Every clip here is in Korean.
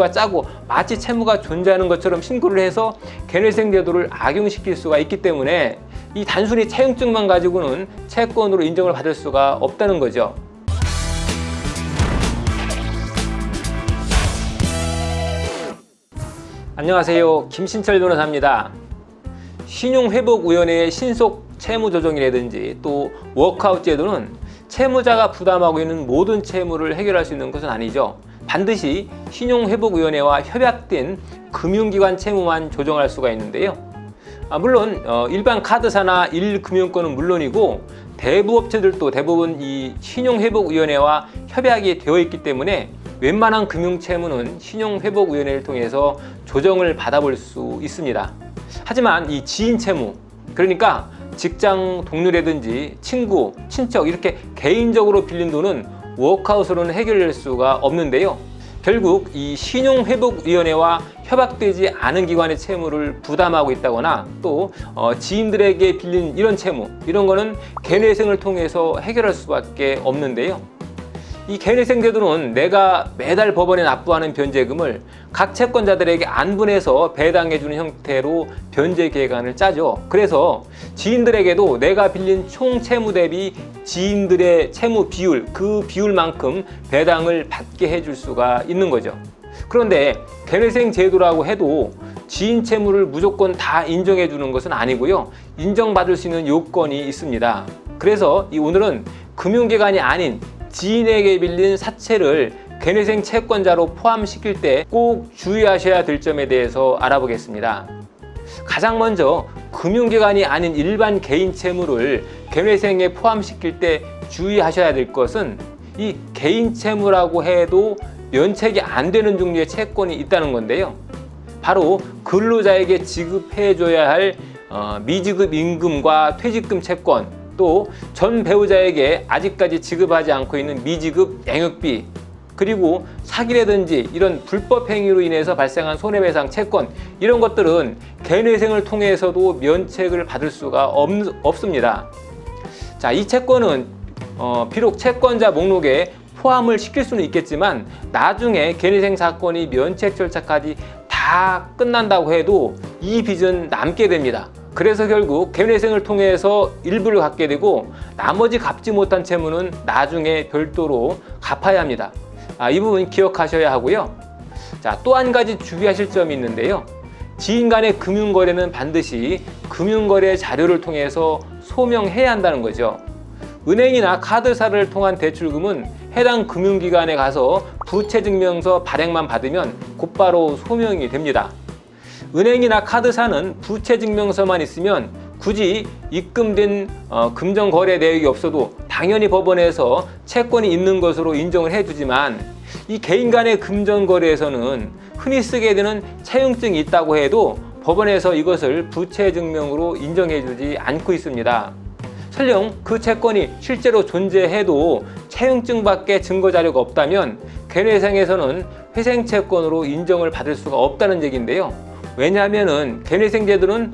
지인과 짜고 마치 채무가 존재하는 것처럼 신고를 해서 개별생 제도를 악용시킬 수가 있기 때문에 이 단순히 채용증만 가지고는 채권으로 인정을 받을 수가 없다는 거죠. 안녕하세요. 김신철 변호사입니다. 신용회복위원회의 신속 채무조정이라든지 또 워크아웃 제도는 채무자가 부담하고 있는 모든 채무를 해결할 수 있는 것은 아니죠. 반드시 신용회복위원회와 협약된 금융기관 채무만 조정할 수가 있는데요. 물론 일반 카드사나 일금융권은 물론이고 대부업체들도 대부분 이 신용회복위원회와 협약이 되어 있기 때문에 웬만한 금융채무는 신용회복위원회를 통해서 조정을 받아볼 수 있습니다. 하지만 이 지인채무, 그러니까 직장 동료라든지 친구, 친척 이렇게 개인적으로 빌린 돈은 워크아웃으로는 해결될 수가 없는데요. 결국 이 신용회복위원회와 협약되지 않은 기관의 채무를 부담하고 있다거나 또 지인들에게 빌린 이런 채무, 이런 거는 개인회생을 통해서 해결할 수밖에 없는데요. 이 개인회생 제도는 내가 매달 법원에 납부하는 변제금을 각 채권자들에게 안분해서 배당해주는 형태로 변제 계획안을 짜죠. 그래서 지인들에게도 내가 빌린 총 채무 대비 지인들의 채무 비율, 그 비율만큼 배당을 받게 해줄 수가 있는 거죠. 그런데 개인회생 제도라고 해도 지인 채무를 무조건 다 인정해 주는 것은 아니고요. 인정받을 수 있는 요건이 있습니다. 그래서 오늘은 금융기관이 아닌 지인에게 빌린 사채를 개인회생 채권자로 포함시킬 때 꼭 주의하셔야 될 점에 대해서 알아보겠습니다. 가장 먼저 금융기관이 아닌 일반 개인 채무를 개인회생에 포함시킬 때 주의하셔야 될 것은 이 개인 채무라고 해도 면책이 안 되는 종류의 채권이 있다는 건데요. 바로 근로자에게 지급해줘야 할 미지급 임금과 퇴직금 채권, 또 전 배우자에게 아직까지 지급하지 않고 있는 미지급 양육비, 그리고 사기라든지 이런 불법 행위로 인해서 발생한 손해배상 채권, 이런 것들은 개인회생을 통해서도 면책을 받을 수가 없습니다. 자, 이 채권은 비록 채권자 목록에 포함을 시킬 수는 있겠지만 나중에 개인회생 사건이 면책 절차까지 다 끝난다고 해도 이 빚은 남게 됩니다. 그래서 결국 개인회생을 통해서 일부를 갚게 되고 나머지 갚지 못한 채무는 나중에 별도로 갚아야 합니다. 이 부분 기억하셔야 하고요. 자, 또 한 가지 주의하실 점이 있는데요. 지인 간의 금융거래는 반드시 금융거래 자료를 통해서 소명해야 한다는 거죠. 은행이나 카드사를 통한 대출금은 해당 금융기관에 가서 부채증명서 발행만 받으면 곧바로 소명이 됩니다. 은행이나 카드사는 부채증명서만 있으면 굳이 입금된 금전거래 내역이 없어도 당연히 법원에서 채권이 있는 것으로 인정을 해주지만 이 개인 간의 금전거래에서는 흔히 쓰게 되는 차용증이 있다고 해도 법원에서 이것을 부채증명으로 인정해주지 않고 있습니다. 설령 그 채권이 실제로 존재해도 차용증밖에 증거자료가 없다면 개인회생에서는 회생채권으로 인정을 받을 수가 없다는 얘기인데요. 왜냐하면 개인회생 제도는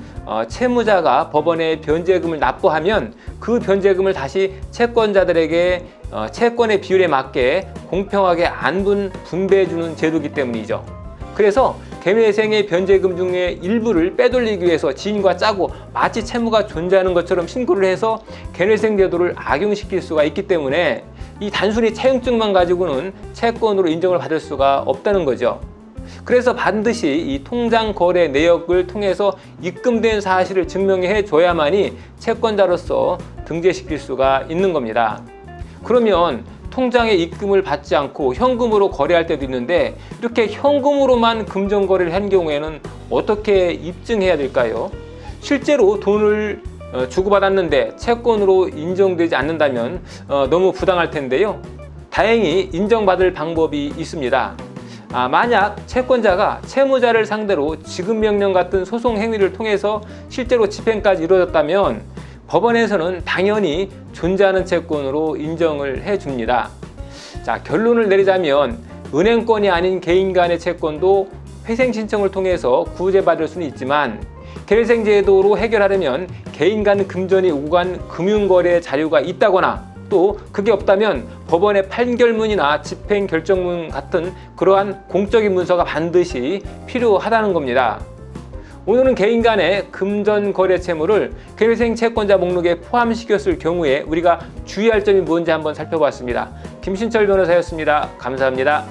채무자가 법원에 변제금을 납부하면 그 변제금을 다시 채권자들에게 채권의 비율에 맞게 공평하게 안분 분배해주는 제도이기 때문이죠. 그래서 개인회생의 변제금 중에 일부를 빼돌리기 위해서 지인과 짜고 마치 채무가 존재하는 것처럼 신고를 해서 개인회생 제도를 악용시킬 수가 있기 때문에 이 단순히 채용증만 가지고는 채권으로 인정을 받을 수가 없다는 거죠. 그래서 반드시 이 통장 거래 내역을 통해서 입금된 사실을 증명해 줘야만이 채권자로서 등재시킬 수가 있는 겁니다. 그러면 통장에 입금을 받지 않고 현금으로 거래할 때도 있는데 이렇게 현금으로만 금전 거래를 한 경우에는 어떻게 입증해야 될까요? 실제로 돈을 주고받았는데 채권으로 인정되지 않는다면 너무 부당할 텐데요. 다행히 인정받을 방법이 있습니다. 만약 채권자가 채무자를 상대로 지급명령 같은 소송 행위를 통해서 실제로 집행까지 이루어졌다면 법원에서는 당연히 존재하는 채권으로 인정을 해줍니다. 자, 결론을 내리자면 은행권이 아닌 개인 간의 채권도 회생 신청을 통해서 구제받을 수는 있지만 개인회생 제도로 해결하려면 개인 간 금전이 오고 간 금융거래 자료가 있다거나 또 그게 없다면 법원의 판결문이나 집행결정문 같은 그러한 공적인 문서가 반드시 필요하다는 겁니다. 오늘은 개인 간의 금전거래 채무를 개미생 채권자 목록에 포함시켰을 경우에 우리가 주의할 점이 뭔지 한번 살펴봤습니다. 김신철 변호사였습니다. 감사합니다.